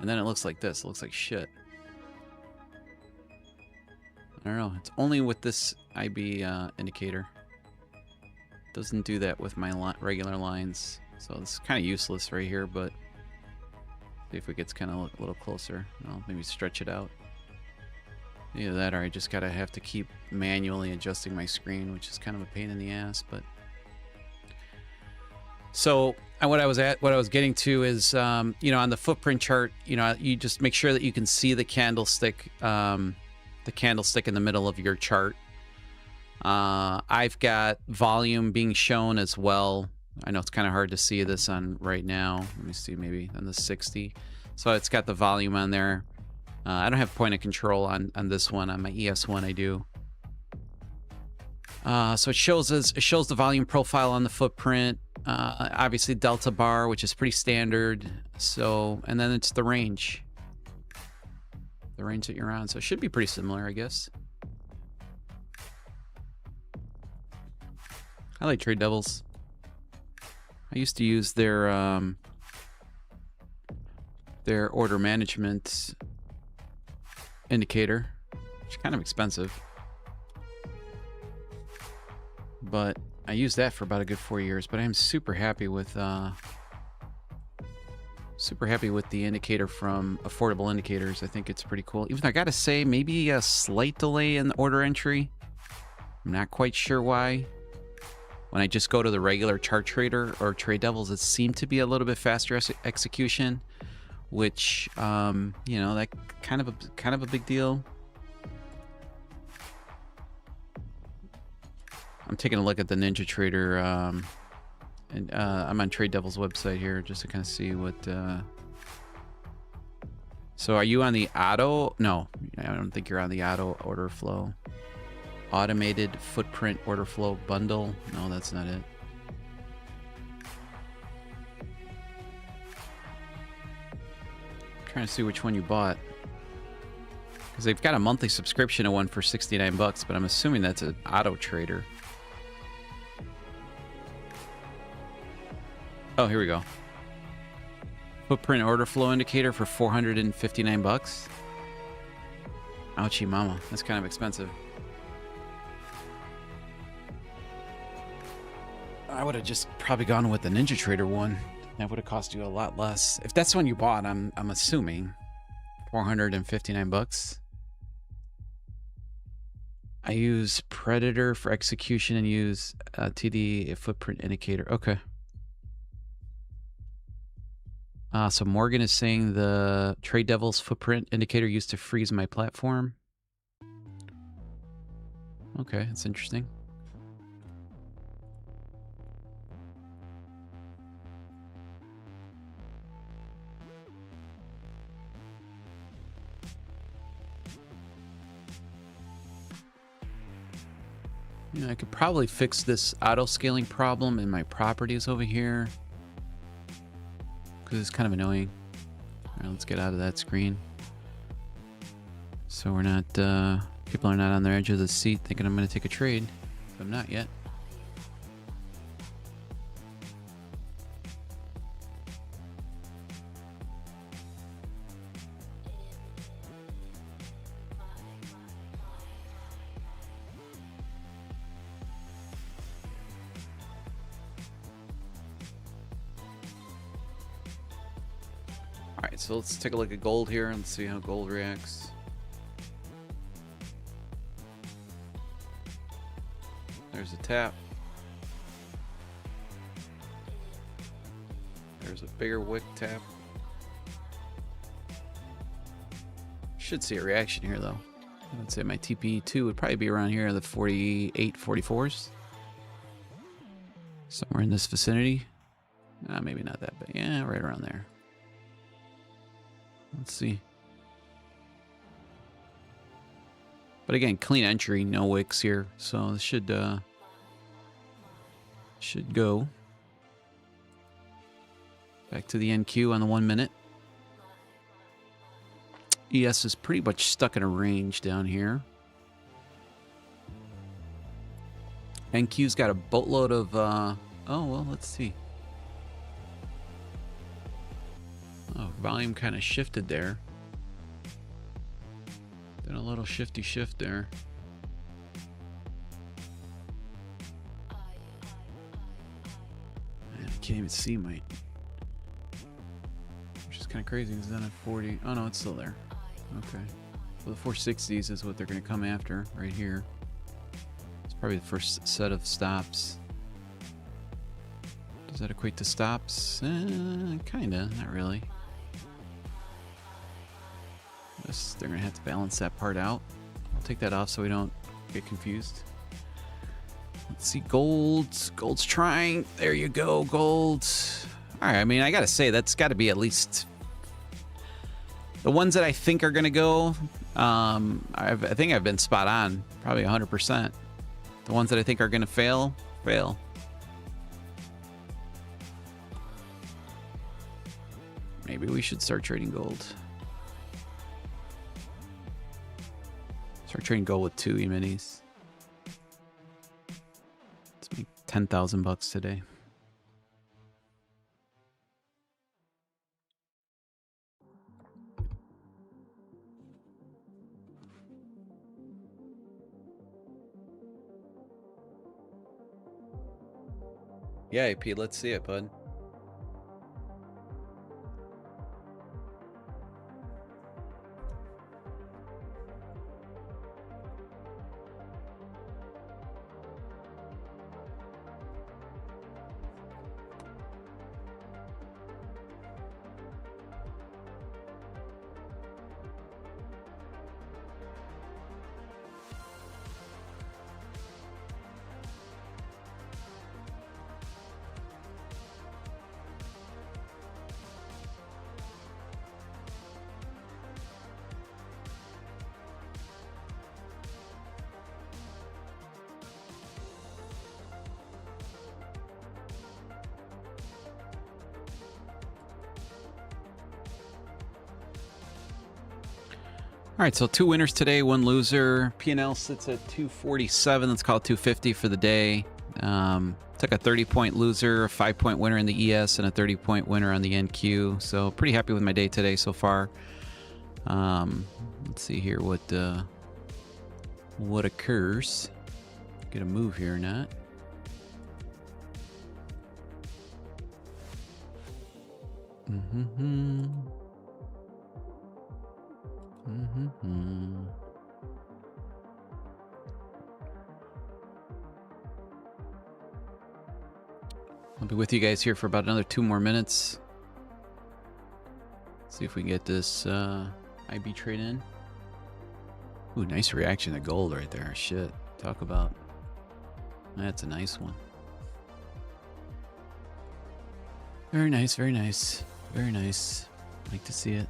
And then it looks like this. It looks like shit. I don't know. It's only with this IB indicator. It doesn't do that with my regular lines. So it's kind of useless right here, but see if it gets kind of a little closer. I'll maybe stretch it out. Either that or I just gotta have to keep manually adjusting my screen, which is kind of a pain in the ass, but... So what I was getting to is, you know, on the footprint chart, you know, you just make sure that you can see the candlestick in the middle of your chart. I've got volume being shown as well. I know it's kind of hard to see this on right now. Let me see, maybe on the 60. So it's got the volume on there. I don't have point of control on this one. On my ES1 I do. So it shows the volume profile on the footprint. Obviously delta bar, which is pretty standard. So, and then it's the range that you're on. So it should be pretty similar, I guess. I like Trade Devils. I used to use their order management indicator, which is kind of expensive. But I used that for about a good 4 years, but I'm super happy with the indicator from Affordable Indicators. I think it's pretty cool. Even though I gotta say, maybe a slight delay in the order entry. I'm not quite sure why. When I just go to the regular Chart Trader or Trade Devils, it seemed to be a little bit faster execution, which you know, that kind of a big deal. I'm taking a look at the Ninja Trader, and I'm on Trade Devils website here just to kind of see what. So are you on the auto? No, I don't think you're on the auto order flow. Automated footprint order flow bundle. No, that's not it. I'm trying to see which one you bought. Because they've got a monthly subscription to one for 69 bucks, but I'm assuming that's an auto trader. Oh, here we go. Footprint order flow indicator for 459 bucks. Ouchie mama, that's kind of expensive. I would have just probably gone with the Ninja Trader one. That would have cost you a lot less. If that's the one you bought, I'm assuming 459 bucks. I use Predator for execution and use TD footprint indicator. Okay. So Morgan is saying the Trade Devils footprint indicator used to freeze my platform. Okay, that's interesting. You know, I could probably fix this auto scaling problem in my properties over here, because it's kind of annoying. All right, let's get out of that screen. So we're not, people are not on their edge of the seat thinking I'm going to take a trade. But I'm not yet. Alright, so let's take a look at gold here and see how gold reacts. There's a tap. There's a bigger wick tap. Should see a reaction here though. I would say my TP2 would probably be around here in the 48, 44s. Somewhere in this vicinity. Maybe not that, but yeah, right around there. Let's see. But again, clean entry, no wicks here, so this should go. Back to the NQ on the 1 minute. ES is pretty much stuck in a range down here. NQ's got a boatload of oh well, let's see. Oh, volume kind of shifted there. Did a little shifty shift there. Man, I can't even see my... Which is kind of crazy because then at 40... Oh no, it's still there. Okay. So the 460s is what they're going to come after right here. It's probably the first set of stops. Does that equate to stops? Kinda, not really. They're gonna have to balance that part out. I'll take that off so we don't get confused. Let's see, gold. Gold's trying. There you go, gold. All right, I mean, I gotta say, that's gotta be at least... The ones that I think are gonna go, I think I've been spot on, probably 100%. The ones that I think are gonna fail, fail. Maybe we should start trading gold. Start trading gold with 2 E-minis. Let's make 10,000 bucks today. Yeah, AP, let's see it, bud. All right, so 2 winners today, 1 loser. P&L sits at 247. Let's call it 250 for the day. Took a 30-point loser, a 5-point winner in the ES, and a 30-point winner on the NQ. So pretty happy with my day today so far. Let's see here what occurs. Get a move here or not. I'll be with you guys here for about another 2 more minutes. See if we can get this IB trade in. Ooh, nice reaction to gold right there. Shit. Talk about... That's a nice one. Very nice, very nice. Very nice. Like to see it.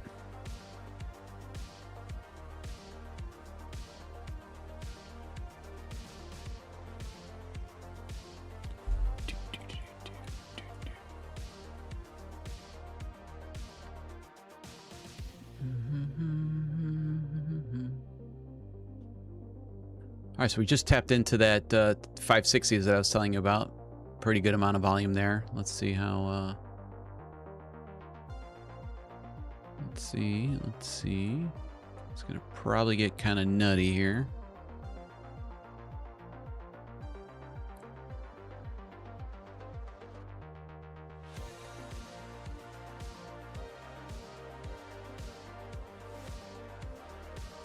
All right, so we just tapped into that 560s that I was telling you about. Pretty good amount of volume there. Let's see how... Let's see. It's going to probably get kind of nutty here.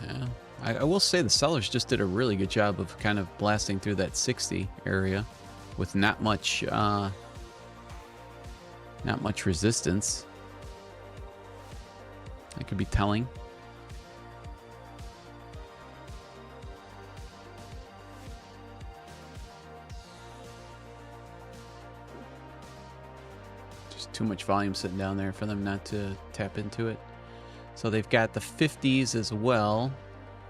Yeah. I will say the sellers just did a really good job of kind of blasting through that 60 area with not much resistance. That could be telling. Just too much volume sitting down there for them not to tap into it. So they've got the 50s as well.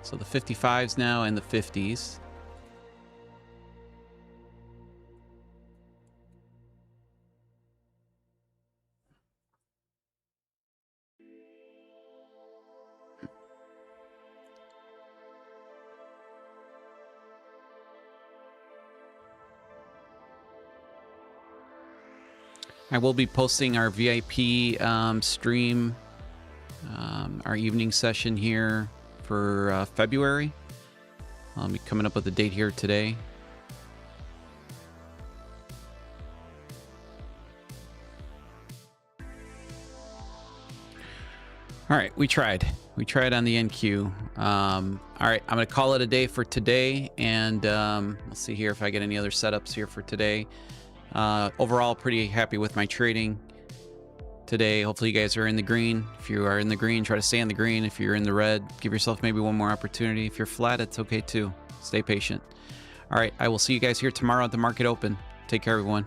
So the 55s now and the 50s. I will be posting our VIP stream our evening session here for February. I'll be coming up with a date here today. All right, we tried on the NQ. All right, I'm gonna call it a day for today, and let's see here if I get any other setups here for today. Overall, pretty happy with my trading today. Hopefully you guys are in the green. If you are in the green, try to stay in the green. If you're in the red, give yourself maybe one more opportunity. If you're flat, it's okay too. Stay patient. All right, I will see you guys here tomorrow at the market open. Take care, everyone.